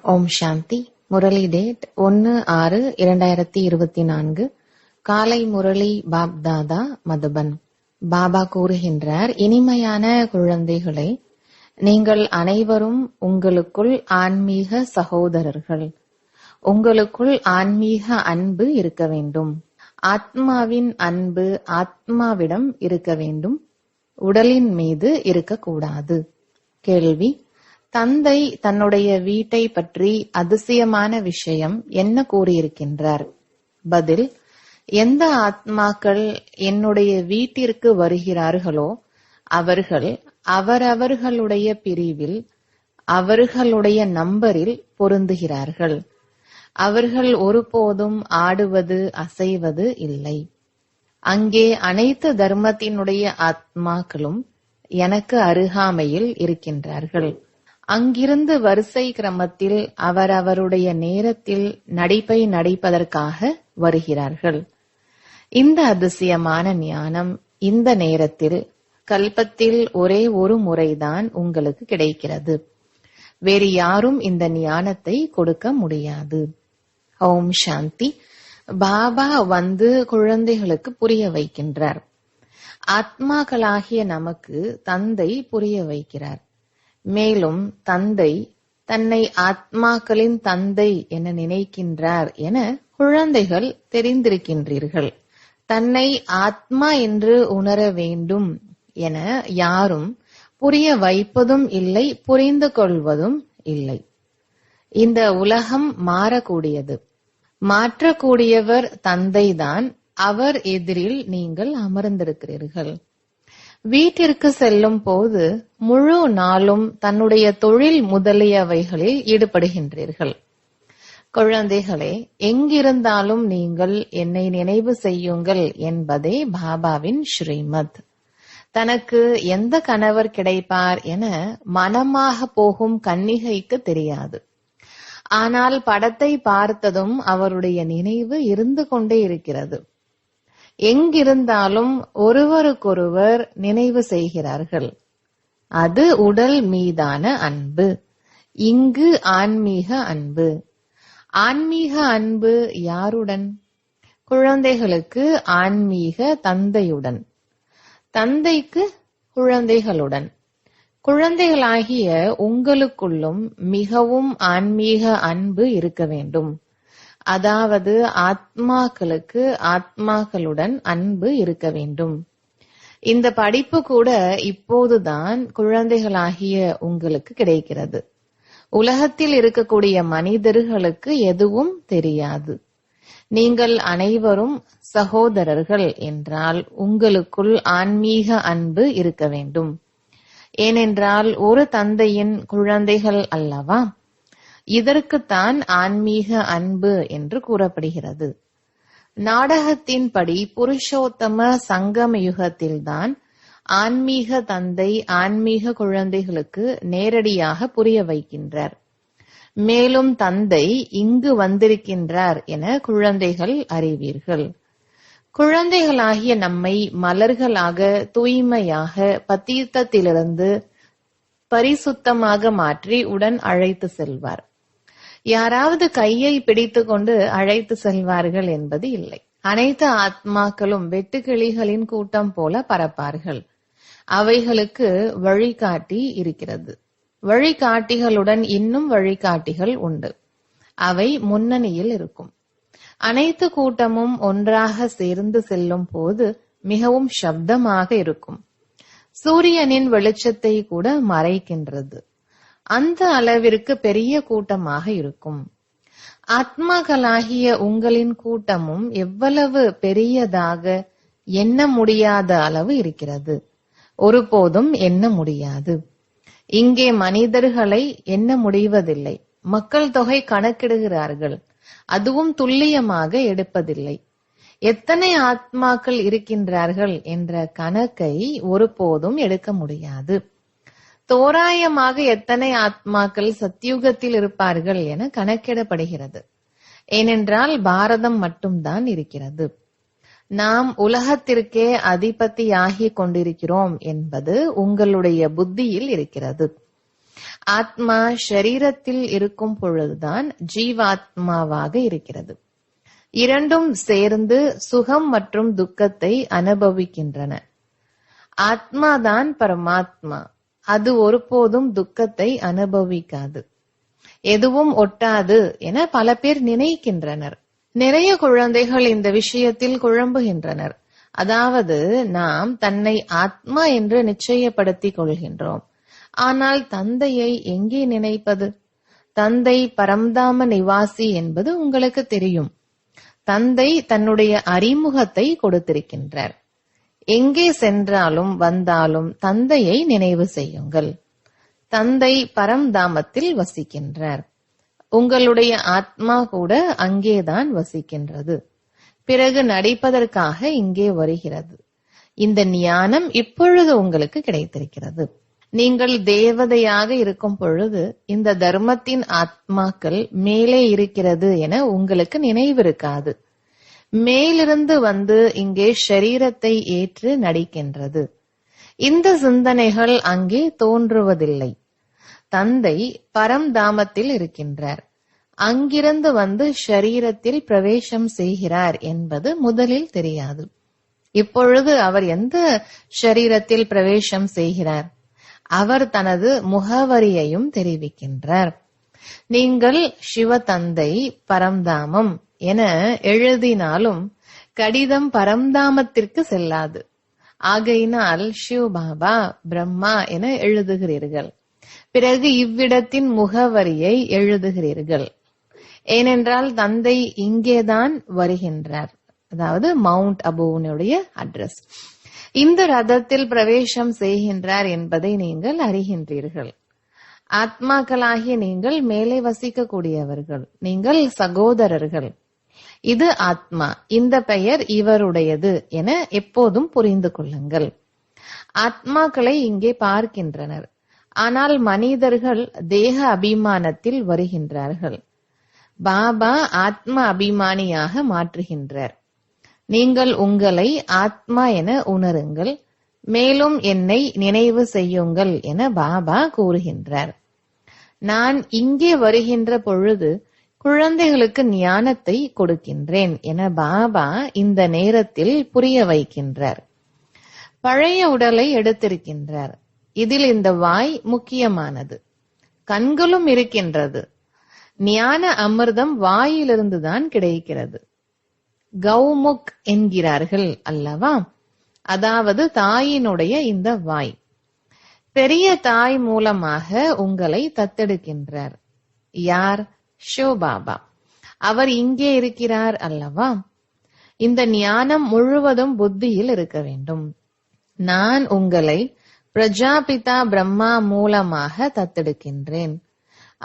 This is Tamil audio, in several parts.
ஓம் சாந்தி. முரளி டேட் 1/6/2024. காலை முரளி பாப் தாதா மதுபன். பாபா கூறுகின்றார், இனிமையான குழந்தைகளே, நீங்கள் அனைவரும் உங்களுக்குள் ஆன்மீக சகோதரர்கள். உங்களுக்குள் ஆன்மீக அன்பு இருக்க வேண்டும். ஆத்மாவின் அன்பு ஆத்மாவிடம் இருக்க வேண்டும், உடலின் மீது இருக்கக்கூடாது. கேள்வி: தந்தை தன்னுடைய வீட்டை பற்றி அதிசயமான விஷயம் என்ன கூறியிருக்கின்றார்? பதில்: எந்த ஆத்மாக்கள் என்னுடைய வீட்டிற்கு வருகிறார்களோ அவர்கள் அவரவர்களுடைய பிரிவில் அவர்களுடைய நம்பரில் பொருந்துகிறார்கள். அவர்கள் ஒருபோதும் ஆடுவது அசைவது இல்லை. அங்கே அனைத்து தர்மத்தினுடைய ஆத்மாக்களும் எனக்கு அருகாமையில் இருக்கின்றார்கள். அங்கிருந்து வரிசை கிரமத்தில் அவரவருடைய நேரத்தில் நடிப்பை நடிப்பதற்காக வருகிறார்கள். இந்த அதிசயமான ஞானம் இந்த நேரத்தில் கல்பத்தில் ஒரே ஒரு முறைதான் உங்களுக்கு கிடைக்கிறது. வேறு யாரும் இந்த ஞானத்தை கொடுக்க முடியாது. ஓம் சாந்தி. பாபா வந்து குழந்தைகளுக்கு புரிய வைக்கின்றார். ஆத்மாக்களாகிய நமக்கு தந்தை புரிய வைக்கிறார். மேலும் தந்தை தன்னை ஆத்மாக்களின் தந்தை என நினைக்கின்றார் என குழந்தைகள் தெரிந்திருக்கின்றீர்கள். தன்னை ஆத்மா என்று உணர வேண்டும் என யாரும் புரிய வைப்பதும் இல்லை, புரிந்து கொள்வதும் இல்லை. இந்த உலகம் மாறக்கூடியது. மாற்றக்கூடியவர் தந்தைதான். அவர் எதிரில் நீங்கள் அமர்ந்திருக்கிறீர்கள். வீட்டிற்கு செல்லும் போது முழு நாளும் தன்னுடைய தொழில் முதலியவைகளில் ஈடுபடுகின்றீர்கள். குழந்தைகளே, எங்கிருந்தாலும் நீங்கள் என்னை நினைவு செய்யுங்கள் என்பதே பாபாவின் ஸ்ரீமத். தனக்கு எந்த கணவர் கிடைப்பார் என மனமாக போகும் கன்னிகைக்கு தெரியாது. ஆனால் படத்தை பார்த்ததும் அவருடைய நினைவு இருந்து கொண்டே இருக்கிறது. எங்கிருந்தாலும் ஒருவருக்கொருவர் நினைவு செய்கிறார்கள். அது உடல் மீதான அன்பு. இங்கு ஆன்மீக அன்பு. ஆன்மீக அன்பு யாருடன்? குழந்தைகளுக்கு ஆன்மீக தந்தையுடன், தந்தைக்கு குழந்தைகளுடன். குழந்தைகளாகிய உங்களுக்குள்ளும் மிகவும் ஆன்மீக அன்பு இருக்க வேண்டும். அதாவது ஆத்மாக்களுக்கு ஆத்மாக்களுடன் அன்பு இருக்க வேண்டும். இந்த படிப்பு கூட இப்போதுதான் குழந்தைகளாகிய உங்களுக்கு கிடைக்கிறது. உலகத்தில் இருக்கக்கூடிய மனிதர்களுக்கு எதுவும் தெரியாது. நீங்கள் அனைவரும் சகோதரர்கள் என்றால் உங்களுக்குள் ஆன்மீக அன்பு இருக்க வேண்டும். ஏனென்றால் ஒரு தந்தையின் குழந்தைகள் அல்லவா. இதற்குத்தான் ஆன்மீக அன்பு என்று கூறப்படுகிறது. நாடகத்தின்படி புருஷோத்தம சங்கம யுகத்தில்தான் ஆன்மீக தந்தை ஆன்மீக குழந்தைகளுக்கு நேரடியாக புரிய வைக்கின்றார். மேலும் தந்தை இங்கு வந்திருக்கின்றார் என குழந்தைகள் அறிவீர்கள். குழந்தைகளாகிய நம்மை மலர்களாக தூய்மையாக பதீத்தத்திலிருந்து பரிசுத்தமாக மாற்றி உடன் அழைத்து செல்வார். யாராவது கையை பிடித்து கொண்டு அழைத்து செல்வார்கள் என்பது இல்லை. அனைத்து ஆத்மாக்களும் வெட்டுக்கிளிகளின் கூட்டம் போல பறப்பார்கள். அவைகளுக்கு வழிகாட்டி இருக்கிறது. வழிகாட்டிகளுடன் இன்னும் வழிகாட்டிகள் உண்டு. அவை முன்னணியில் இருக்கும். அனைத்து கூட்டமும் ஒன்றாக சேர்ந்து செல்லும் போது மிகவும் சப்தமாக இருக்கும். சூரியனின் வெளிச்சத்தை கூட மறைக்கின்றது. அந்த அளவிற்கு பெரிய கூட்டமாக இருக்கும். ஆத்மாக்களாகிய உங்களின் கூட்டமும் எவ்வளவு பெரியதாக எண்ண முடியாத அளவு இருக்கிறது. ஒருபோதும் எண்ண முடியாது. இங்கே மனிதர்களை எண்ண முடிவதில்லை. மக்கள் தொகை கணக்கிடுகிறார்கள், அதுவும் துல்லியமாக எடுப்பதில்லை. எத்தனை ஆத்மாக்கள் இருக்கின்றார்கள் என்ற கணக்கை ஒருபோதும் எடுக்க முடியாது. தோராயமாக எத்தனை ஆத்மாக்கள் சத்தியுகத்தில் இருப்பார்கள் என கணக்கிடப்படுகிறது. ஏனென்றால் பாரதம் மட்டும்தான் இருக்கிறது. நாம் உலகத்திற்கே அதிபதியாகிக் கொண்டிருக்கிறோம் என்பது உங்களுடைய புத்தியில் இருக்கிறது. ஆத்மா ஷரீரத்தில் இருக்கும் பொழுதுதான் ஜீவாத்மாவாக இருக்கிறது. இரண்டும் சேர்ந்து சுகம் மற்றும் துக்கத்தை அனுபவிக்கின்றன. ஆத்மாதான் பரமாத்மா. அது ஒருபோதும் துக்கத்தை அனுபவிக்காது. எதுவும் ஒட்டாது என பல பேர் நினைக்கின்றனர். நிறைய குழந்தைகள் இந்த விஷயத்தில் குழம்புகின்றனர். அதாவது நாம் தன்னை ஆத்மா என்று நிச்சயப்படுத்திக் கொள்கின்றோம். ஆனால் தந்தையை எங்கே நினைப்பது? தந்தை பரம்தாம நிவாசி என்பது உங்களுக்கு தெரியும். தந்தை தன்னுடைய அறிமுகத்தை கொடுத்திருக்கின்றார். எங்கே சென்றாலும் வந்தாலும் தந்தையை நினைவு செய்யுங்கள். தந்தை பரம்தாமத்தில் வசிக்கின்றார். உங்களுடைய ஆத்மா கூட அங்கேதான் வசிக்கின்றது. பிறகு நடிப்பதற்காக இங்கே வருகிறது. இந்த ஞானம் இப்பொழுது உங்களுக்கு கிடைத்திருக்கிறது. நீங்கள் தேவதையாக இருக்கும் பொழுது இந்த தர்மத்தின் ஆத்மாக்கள் மேலே இருக்கிறது என உங்களுக்கு நினைவிருக்காது. மேலிருந்து வந்து இங்கே ஷரீரத்தை ஏற்று நடிக்கின்றது. இந்த சிந்தனைகள் அங்கே தோன்றுவதில்லை. தந்தை பரம்தாமத்தில் இருக்கின்றார். அங்கிருந்து வந்து ஷரீரத்தில் பிரவேசம் செய்கிறார் என்பது முதலில் தெரியாது. இப்பொழுது அவர் எந்த ஷரீரத்தில் பிரவேசம் செய்கிறார்? அவர் தனது முகவரியையும் தெரிவிக்கின்றார். நீங்கள் சிவதந்தை பரம்தாமம் என எழுதினாலும் கடிதம் பரம்தாமத்திற்கு செல்லாது. ஆகையினால் சிவ பாபா பிரம்மா என எழுதுகிறீர்கள். பிறகு இவ்விடத்தின் முகவரியை எழுதுகிறீர்கள். ஏனென்றால் தந்தை இங்கேதான் வருகின்றார். அதாவது மவுண்ட் அபுனுடைய அட்ரஸ். இந்த ரதத்தில் பிரவேசம் செய்கின்றார் என்பதை நீங்கள் அறிகின்றீர்கள். ஆத்மாக்களாகிய நீங்கள் மேலே வசிக்கக்கூடியவர்கள். நீங்கள் சகோதரர்கள். இது ஆத்மா. இந்த பெயர் இவருடையது என எப்போதும் புரிந்து கொள்ளுங்கள். ஆத்மாக்களை இங்கே பார்க்கின்றனர். ஆனால் மனிதர்கள் தேக அபிமானத்தில் வருகின்றார்கள். பாபா ஆத்ம அபிமானியாக மாற்றுகின்றார். நீங்கள் உங்களை ஆத்மா என உணருங்கள். மேலும் என்னை நினைவு செய்யுங்கள் என பாபா கூறுகின்றார். நான் இங்கே வருகின்ற பொழுது குழந்தைகளுக்கு ஞானத்தை கொடுக்கின்றேன் என பாபா இந்த நேரத்தில் புரிய வைக்கின்றார். பழைய உடலை எடுத்திருக்கின்றார். இதில் இந்த வாய் முக்கியமானது. கண்களும் இருக்கின்றது. ஞான அமிர்தம் வாயிலிருந்துதான் கிடைக்கிறது. கௌமுக் என்கிறார்கள் அல்லவா? அதாவது தாயினுடைய இந்த வாய். பெரிய தாய் மூலமாக உங்களை தத்தெடுக்கின்றார். யார்? சிவபாபா. அவர் இங்கே இருக்கிறார் அல்லவா? இந்த ஞானம் முழுவதும் புத்தியில் இருக்க வேண்டும். நான் உங்களை பிரஜாபிதா பிரம்மா மூலமாக தத்தெடுக்கின்றேன்.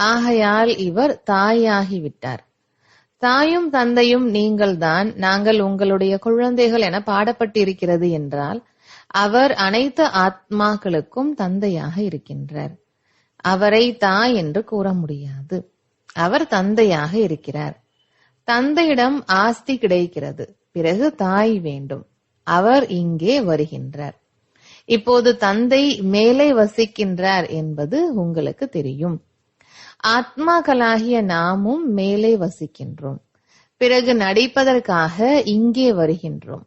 ஆகையால் இவர் தாயாகிவிட்டார். தாயும் தந்தையும் நீங்கள்தான். நாங்கள் உங்களுடைய குழந்தைகள் என பாடப்பட்டிருக்கிறது என்றால் அவர் அனைத்து ஆத்மாக்களுக்கும் தந்தையாக இருக்கின்றார். அவரை தாய் என்று கூற முடியாது. அவர் தந்தையாக இருக்கிறார். தந்தையிடம் ஆஸ்தி கிடைக்கிறது. பிறகு தாய் வேண்டும். அவர் இங்கே வருகின்றார். இப்போது தந்தை மேலே வசிக்கின்றார் என்பது உங்களுக்கு தெரியும். ஆத்மாக்களாகிய நாமும் மேலே வசிக்கின்றோம். பிறகு நடிப்பதற்காக இங்கே வருகின்றோம்.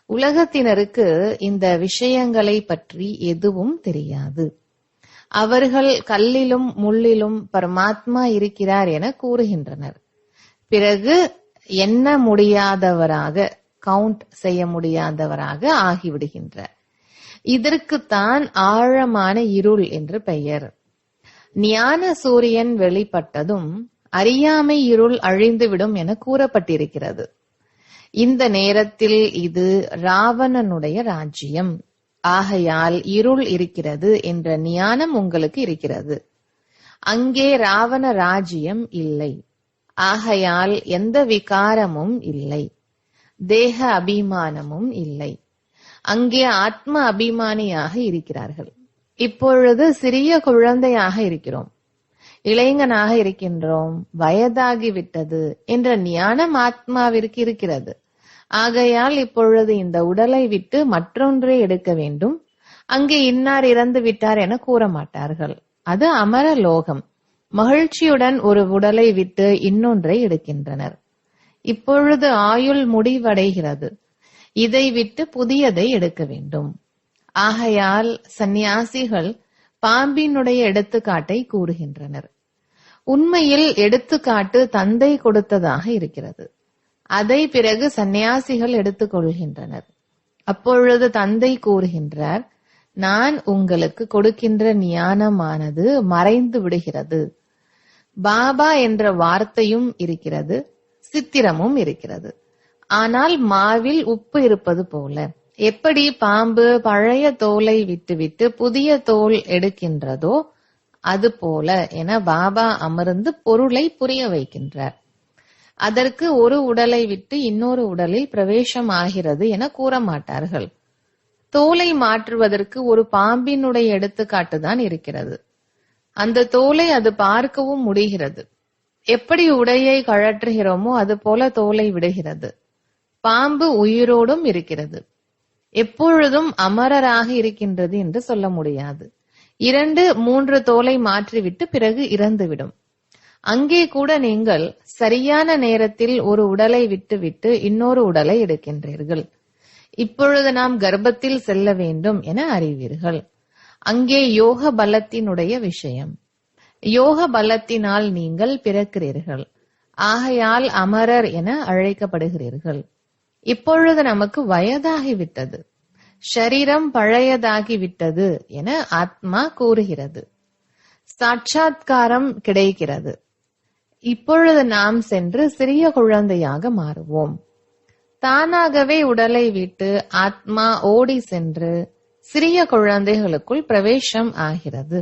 உலகத்தினருக்கு இந்த விஷயங்களை பற்றி எதுவும் தெரியாது. அவர்கள் கல்லிலும் முள்ளிலும் பரமாத்மா இருக்கிறார் என கூறுகின்றனர். பிறகு எண்ண முடியாதவராக, கவுண்ட் செய்ய முடியாதவராக ஆகிவிடுகின்றார். இதற்குத்தான் ஆழமான இருள் என்று பெயர். ஞான சூரியன் வெளிப்பட்டதும் அறியாமை இருள் அழிந்துவிடும் என கூறப்பட்டிருக்கிறது. இந்த நேரத்தில் இது ராவணனுடைய ராஜ்யம். ஆகையால் இருள் இருக்கிறது என்ற ஞானம் உங்களுக்கு இருக்கிறது. அங்கே ராவண ராஜ்யம் இல்லை. ஆகையால் எந்த விகாரமும் இல்லை. தேக அபிமானமும் இல்லை. அங்கே ஆத்ம அபிமானியாக இருக்கிறார்கள். இப்பொழுது சிறிய குழந்தையாக இருக்கிறோம், இளைஞனாக இருக்கின்றோம், வயதாகிவிட்டது என்ற ஞானம் ஆத்மாவிற்கு இருக்கிறது. ஆகையால் இப்பொழுது இந்த உடலை விட்டு மற்றொன்றை எடுக்க வேண்டும். அங்கே இன்னார் இறந்து விட்டார் என கூற மாட்டார்கள். அது அமரலோகம். மகிழ்ச்சியுடன் ஒரு உடலை விட்டு இன்னொன்றை எடுக்கின்றனர். இப்பொழுது ஆயுள் முடிவடைகிறது. இதை விட்டு புதியதை எடுக்க வேண்டும். ஆகையால் சந்நியாசிகள் பாம்பினுடைய எடுத்துக்காட்டை கூறுகின்றனர். உண்மையில் எடுத்துக்காட்டு தந்தை கொடுத்ததாக இருக்கிறது. அதை பிறகு சந்நியாசிகள் எடுத்துக் கொள்கின்றனர். அப்பொழுது தந்தை கூறுகின்றார், நான் உங்களுக்கு கொடுக்கின்ற ஞானமானது மறைந்து விடுகிறது. பாபா என்ற வார்த்தையும் இருக்கிறது, சித்திரமும் இருக்கிறது. ஆனால் மாவில் உப்பு இருப்பது போல, எப்படி பாம்பு பழைய தோலை விட்டுவிட்டு புதிய தோல் எடுக்கின்றதோ அதுபோல என பாபா அமர்ந்து பொருளை புரிய வைக்கின்றார். அதற்கு ஒரு உடலை விட்டு இன்னொரு உடலில் பிரவேசம் ஆகிறது என கூற மாட்டார்கள். தோலை மாற்றுவதற்கு ஒரு பாம்பினுடைய எடுத்துக்காட்டுதான் இருக்கிறது. அந்த தோலை அது பார்க்கவும் முடிகிறது. எப்படி உடையை கழற்றுகிறோமோ அது போல தோலை விடுகிறது. பாம்பு உயிரோடும் இருக்கிறது. எப்பொழுதும் அமரராக இருக்கின்றது என்று சொல்ல முடியாது. 2-3 தோலை மாற்றிவிட்டு பிறகு இறந்துவிடும். அங்கே கூட நீங்கள் சரியான நேரத்தில் ஒரு உடலை விட்டுவிட்டு இன்னொரு உடலை எடுக்கின்றீர்கள். இப்பொழுது நாம் கர்ப்பத்தில் செல்ல வேண்டும் என அறிவீர்கள். அங்கே யோக பலத்தினுடைய விஷயம். யோக பலத்தினால் நீங்கள் பிறக்கிறீர்கள். ஆகையால் அமரர் என அழைக்கப்படுகிறீர்கள். இப்பொழுது நமக்கு வயதாகிவிட்டது, ஷரீரம் பழையதாகிவிட்டது என ஆத்மா கூறுகிறது. சாட்சாத்காரம் கிடைக்கிறது. இப்பொழுது நாம் சென்று சிறிய குழந்தையாக மாறுவோம். தானாகவே உடலை விட்டு ஆத்மா ஓடி சென்று சிறிய குழந்தைகளுக்குள் பிரவேசம் ஆகிறது.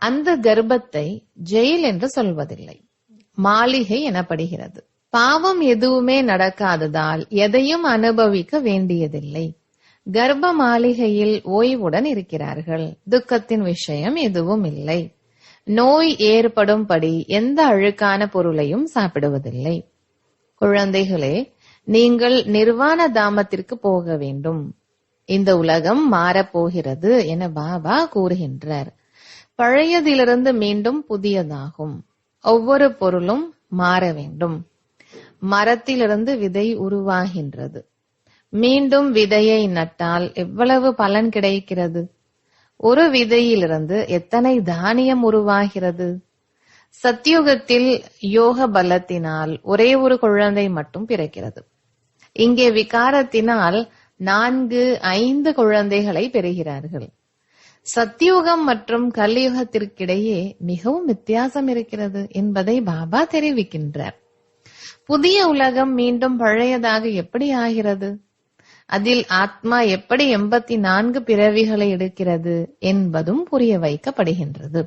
அந்த கர்ப்பத்தை ஜெயில் என்று சொல்வதில்லை, மாளிகை எனப்படுகிறது. பாவம் எதுவுமே நடக்காததால் எதையும் அனுபவிக்க வேண்டியதில்லை. கர்ப்ப மாளிகையில் ஓய்வுடன் இருக்கிறார்கள். துக்கத்தின் விஷயம் எதுவும் இல்லை. நோய் ஏற்படும்படி எந்த அழுக்கான பொருளையும் சாப்பிடுவதில்லை. குழந்தைகளே, நீங்கள் நிர்வாண தாமத்திற்கு போக வேண்டும். இந்த உலகம் மாறப்போகிறது என பாபா கூறுகின்றார். பழையதிலிருந்து மீண்டும் புதியதாகும். ஒவ்வொரு பொருளும் மாற வேண்டும். மரத்திலிருந்து விதை உருவாகின்றது. மீண்டும் விதையை நட்டால் எவ்வளவு பலன் கிடைக்கிறது? ஒரு விதையிலிருந்து எத்தனை தானியம் உருவாகிறது? சத்யுகத்தில் யோக பலத்தினால் ஒரே ஒரு குழந்தை மட்டும் பிறக்கிறது. இங்கே விகாரத்தினால் 4-5 குழந்தைகளை பெறுகிறார்கள். சத்யுகம் மற்றும் கலியுகத்திற்கிடையே மிகவும் வித்தியாசம் இருக்கிறது என்பதை பாபா தெரிவிக்கின்றார். புதிய உலகம் மீண்டும் பழையதாக எப்படி ஆகிறது? அதில் ஆத்மா எப்படி 84 பிறவிகளை எடுக்கிறது என்பதும் புரிய வைக்கப்படுகின்றது.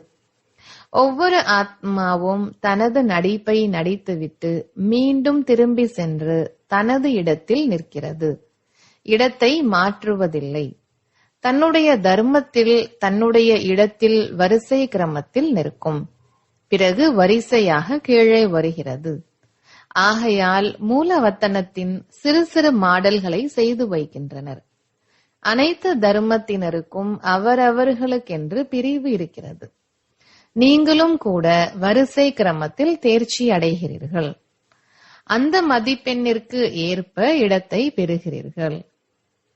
ஒவ்வொரு ஆத்மாவும் தனது நடிப்பை நடித்துவிட்டு மீண்டும் திரும்பி சென்று தனது இடத்தில் நிற்கிறது. இடத்தை மாற்றுவதில்லை. தன்னுடைய தர்மத்தில் தன்னுடைய இடத்தில் வரிசை கிரமத்தில் நிற்கும். பிறகு வரிசையாக கீழே வருகிறது. ஆகையால் மூலவத்தனத்தின் சிறு சிறு மாடல்களை செய்து வைக்கின்றனர். அனைத்து தர்மத்தினருக்கும் அவரவர்களுக்கென்று பிரிவு இருக்கிறது. நீங்களும் கூட வரிசை கிரமத்தில் தேர்ச்சி அடைகிறீர்கள். அந்த மதிப்பெண்ணிற்கு ஏற்ப இடத்தை பெறுகிறீர்கள்.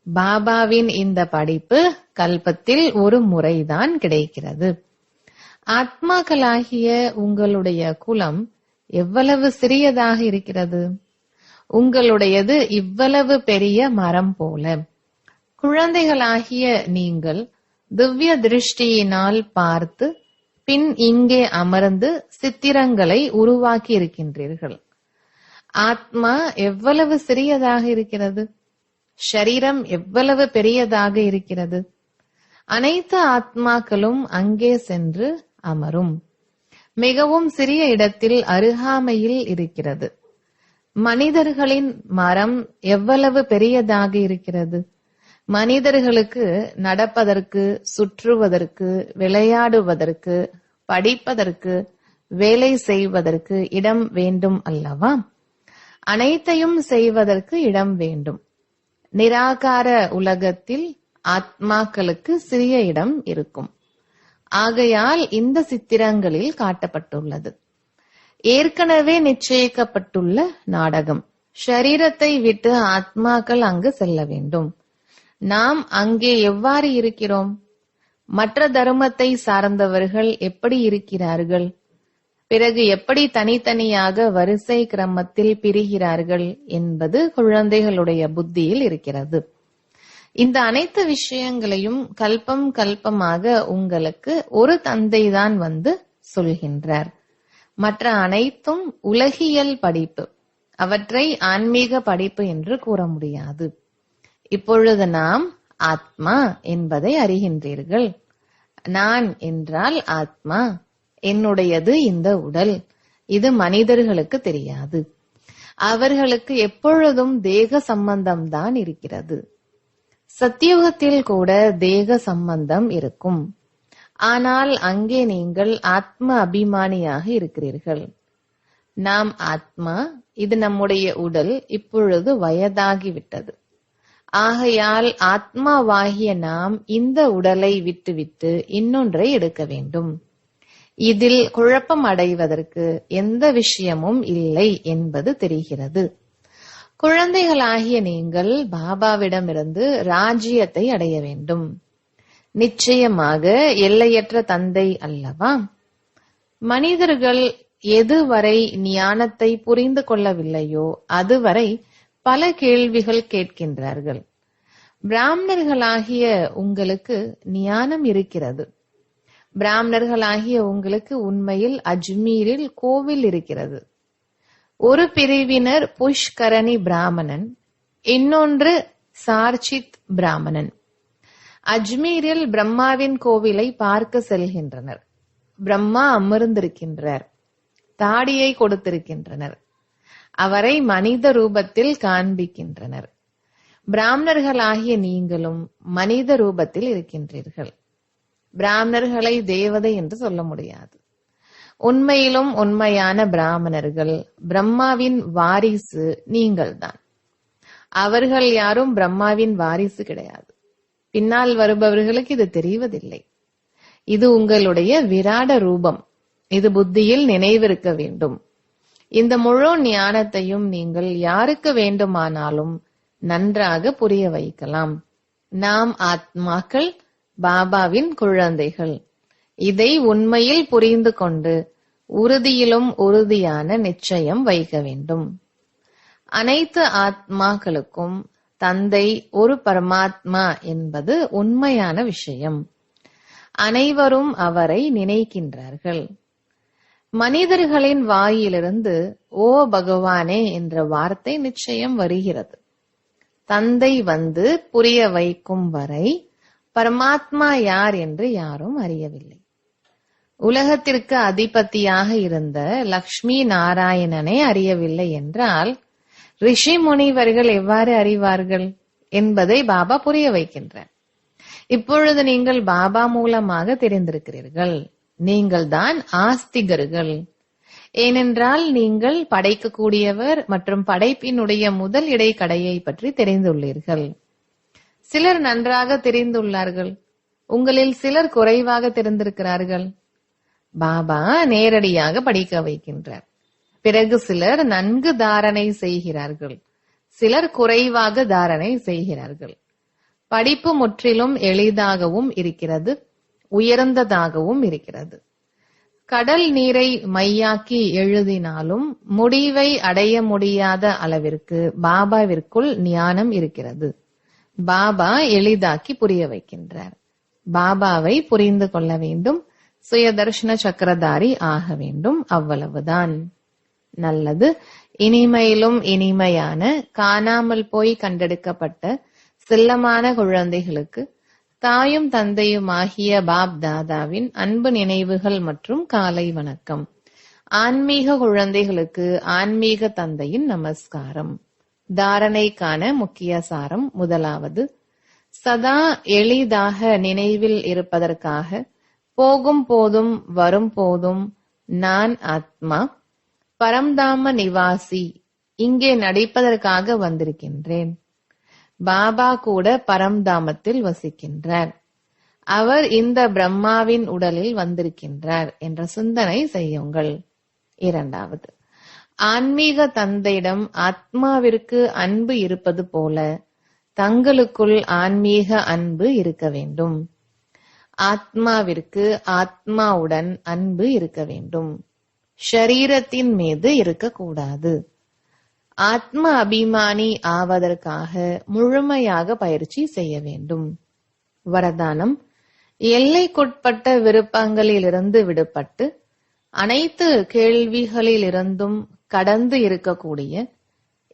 பாபாவின் இந்த படிப்பு கல்பத்தில் ஒரு முறைதான் கிடைக்கிறது. ஆத்மாக்களாகிய உங்களுடைய குலம் எவ்வளவு சிறியதாக இருக்கிறது. உங்களுடையது இவ்வளவு பெரிய மரம் போல. குழந்தைகளாகிய நீங்கள் திவ்ய திருஷ்டியினால் பார்த்து பின் இங்கே அமர்ந்து சித்திரங்களை உருவாக்கி இருக்கின்றீர்கள். ஆத்மா எவ்வளவு சிறியதாக இருக்கிறது. ஷரீரம் எவ்வளவு பெரியதாக இருக்கிறது. அனைத்து ஆத்மாக்களும் அங்கே சென்று அமரும். மிகவும் சிறிய இடத்தில் அருகாமையில் இருக்கிறது. மனிதர்களின் மரம் எவ்வளவு பெரியதாக இருக்கிறது. மனிதர்களுக்கு நடப்பதற்கு, சுற்றுவதற்கு, விளையாடுவதற்கு, படிப்பதற்கு, வேலை செய்வதற்கு இடம் வேண்டும் அல்லவா? அனைத்தையும் செய்வதற்கு இடம் வேண்டும். நிராகார உலகத்தில் ஆத்மாக்களுக்கு சிறிய இடம் இருக்கும். ஆகையால் இந்த சித்திரங்களில் காட்டப்பட்டுள்ளது. ஏற்கனவே நிச்சயிக்கப்பட்டுள்ள நாடகம். ஷரீரத்தை விட்டு ஆத்மாக்கள் அங்கு செல்ல வேண்டும். நாம் அங்கே எவ்வாறு இருக்கிறோம்? மற்ற தர்மத்தை சார்ந்தவர்கள் எப்படி இருக்கிறார்கள்? பிறகு எப்படி தனித்தனியாக வரிசை கிரமத்தில் பிரிகிறார்கள் என்பது குழந்தைகளுடைய புத்தியில் இருக்கிறது. இந்த அனைத்து விஷயங்களையும் கல்பம் கல்பமாக உங்களுக்கு ஒரு தந்தைதான் வந்து சொல்கின்றார். மற்ற அனைத்தும் உலகியல் படிப்பு. அவற்றை ஆன்மீக படிப்பு என்று கூற முடியாது. இப்பொழுது நாம் ஆத்மா என்பதை அறிகின்றீர்கள். நான் என்றால் ஆத்மா, என்னுடையது இந்த உடல். இது மனிதர்களுக்கு தெரியாது. அவர்களுக்கு எப்பொழுதும் தேக சம்பந்தம்தான் இருக்கிறது. சத்தியுகத்தில் கூட தேக சம்பந்தம் இருக்கும். ஆனால் அங்கே நீங்கள் ஆத்ம அபிமானியாக இருக்கிறீர்கள். நாம் ஆத்மா, இது நம்முடைய உடல், இப்பொழுது வயதாகிவிட்டது. ஆகையால் ஆத்மாவாகிய நாம் இந்த உடலை விட்டுவிட்டு இன்னொன்றை எடுக்க வேண்டும். இதில் குழப்பம் அடைவதற்கு எந்த விஷயமும் இல்லை என்பது தெரிகிறது. குழந்தைகளாகிய நீங்கள் பாபாவிடமிருந்து ராஜ்யத்தை அடைய வேண்டும். நிச்சயமாக எல்லையற்ற தந்தை அல்லவா? மனிதர்கள் எதுவரை ஞானத்தை புரிந்து கொள்ளவில்லையோ அதுவரை பல கேள்விகள் கேட்கின்றார்கள். பிராமணர்களாகிய உங்களுக்கு ஞானம் இருக்கிறது. பிராமணர்களாகிய உங்களுக்கு உண்மையில் அஜ்மீரில் கோவில் இருக்கிறது. ஒரு பிரிவினர் புஷ்கரணி பிராமணன், இன்னொன்று சார்ச்சித் பிராமணன். அஜ்மீரில் பிரம்மாவின் கோவிலை பார்க்க செல்கின்றனர். பிரம்மா அமர்ந்திருக்கின்றார். தாடியை கொடுத்திருக்கின்றனர். அவரை மனித ரூபத்தில் காண்பிக்கின்றனர். பிராமணர்களாகிய நீங்களும் மனித ரூபத்தில் இருக்கின்றீர்கள். பிராமணர்களை தேவதை என்று சொல்ல முடியாது. உண்மையிலும் உண்மையான பிராமணர்கள் பிரம்மாவின் வாரிசு நீங்கள்தான். அவர்கள் யாரும் பிரம்மாவின் வாரிசு கிடையாது. பின்னால் வருபவர்களுக்கு இது தெரிவதில்லை. இது உங்களுடைய விராட ரூபம். இது புத்தியில் நினைவிருக்க வேண்டும். இந்த முழு ஞானத்தையும் நீங்கள் யாருக்கு வேண்டுமானாலும் நன்றாக புரிய வைக்கலாம். நாம் ஆத்மாக்கள், பாபாவின் குழந்தைகள். இதை உண்மையில் புரிந்து கொண்டு உறுதியிலும் உறுதியான நிச்சயம் வைக்க வேண்டும். அனைத்து ஆத்மாக்களுக்கும் தந்தை ஒரு பரமாத்மா என்பது உண்மையான விஷயம். அனைவரும் அவரை நினைக்கின்றார்கள். மனிதர்களின் வாயிலிருந்து ஓ பகவானே என்ற வார்த்தை நிச்சயம் வருகிறது. தந்தை வந்து புரிய வைக்கும் வரை பரமாத்மா யார் என்று யாரும் அறியவில்லை. உலகத்திற்கு அதிபதியாக இருந்த லக்ஷ்மி நாராயணனை அறியவில்லை என்றால் ரிஷி முனிவர்கள் எவ்வாறு அறிவார்கள் என்பதை பாபா புரிய வைக்கின்றார். இப்பொழுது நீங்கள் பாபா மூலமாக தெரிந்திருக்கிறீர்கள். நீங்கள் தான் ஆஸ்திகர்கள். ஏனென்றால் நீங்கள் படைக்கக்கூடியவர் மற்றும் படைப்பினுடைய முதல் இடைக்கடையை பற்றி தெரிந்துள்ளீர்கள். சிலர் நன்றாக தெரிந்துள்ளார்கள். உங்களில் சிலர் குறைவாக தெரிந்திருக்கிறார்கள். பாபா நேரடியாக படிக்க வைக்கின்றார். பிறகு சிலர் நன்கு தாரணை செய்கிறார்கள். சிலர் குறைவாக தாரணை செய்கிறார்கள். படிப்பு முற்றிலும் எளிதாகவும் இருக்கிறது, உயர்ந்ததாகவும் இருக்கிறது. கடல் நீரை மையாக்கி எழுதினாலும் முடிவை அடைய முடியாத அளவிற்கு பாபாவிற்குள் ஞானம் இருக்கிறது. பாபா எளிதாக்கி புரிய வைக்கின்றார். பாபாவை புரிந்து கொள்ள வேண்டும். சுயதர்ஷன சக்கரதாரி ஆக வேண்டும். அவ்வளவுதான். நல்லது. இனிமையிலும் இனிமையான காணாமல் போய் கண்டெடுக்கப்பட்ட செல்லமான குழந்தைகளுக்கு தாயும் தந்தையுமாகிய பாப் தாதாவின் அன்பு நினைவுகள் மற்றும் காலை வணக்கம். ஆன்மீக குழந்தைகளுக்கு ஆன்மீக தந்தையின் நமஸ்காரம். தாரணைக்கான முக்கிய சாரம். முதலாவது, சதா எளிதாக நினைவில் இருப்பதற்காக போகும் போதும் வரும் போதும் நான் ஆத்மா, பரம்தாம நிவாசி, இங்கே நடிப்பதற்காக வந்திருக்கின்றேன். பாபா கூட பரம்தாமத்தில் வசிக்கின்றார். அவர் இந்த பிரம்மாவின் உடலில் வந்திருக்கின்றார் என்ற சிந்தனை செய்யுங்கள். இரண்டாவது, ஆன்மீக தந்தையிடம் ஆத்மாவிற்கு அன்பு இருப்பது போல தங்களுக்குள் ஆன்மீக அன்பு இருக்க வேண்டும். ஆத்மாவிற்கு ஆத்மாவுடன் அன்பு இருக்க வேண்டும். ஷரீரத்தின் மீது இருக்கக்கூடாது. ஆத்ம அபிமானி ஆவதற்காக முழுமையாக பயிற்சி செய்ய வேண்டும். வரதானம்: எல்லைக்குட்பட்ட விருப்பங்களிலிருந்து விடுபட்டு அனைத்து கேள்விகளிலிருந்தும் கடந்து இருக்கக்கூடிய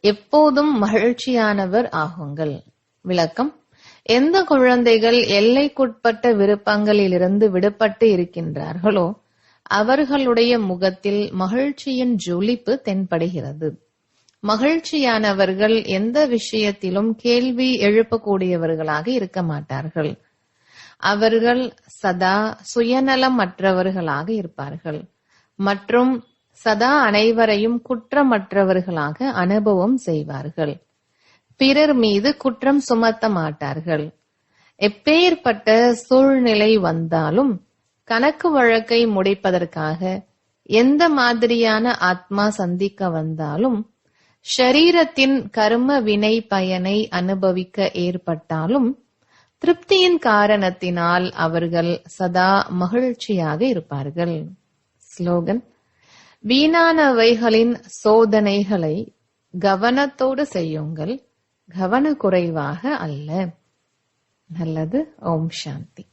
எப்போதும் மகிழ்ச்சியானவர் ஆகுங்கள். விளக்கம்: எந்த குழந்தைகள் எல்லைக்குட்பட்ட விருப்பங்களிலிருந்து விடுபட்டு இருக்கின்றார்களோ அவர்களுடைய முகத்தில் மகிழ்ச்சியின் ஜொலிப்பு தென்படுகிறது. மகிழ்ச்சியானவர்கள் எந்த விஷயத்திலும் கேள்வி எழுப்பக்கூடியவர்களாக இருக்க மாட்டார்கள். அவர்கள் சதா சுயநலமற்றவர்களாக இருப்பார்கள் மற்றும் சதா அனைவரையும் குற்றமற்றவர்களாக அனுபவம் செய்வார்கள். பிறர் மீது குற்றம் சுமத்த மாட்டார்கள். எப்பேற்பட்ட சூழ்நிலை வந்தாலும் கணக்கு வழக்கை முடிப்பதற்காக எந்த மாதிரியான ஆத்மா சந்திக்க வந்தாலும், ஷரீரத்தின் கர்ம வினை பயனை அனுபவிக்க ஏற்பட்டாலும் திருப்தியின் காரணத்தினால் அவர்கள் சதா மகிழ்ச்சியாக இருப்பார்கள். ஸ்லோகன்: வீணானவைகளின் சோதனைகளை கவனத்தோடு செய்யுங்கள், கவனக்குறைவாக அல்ல. நல்லது. ஓம் சாந்தி.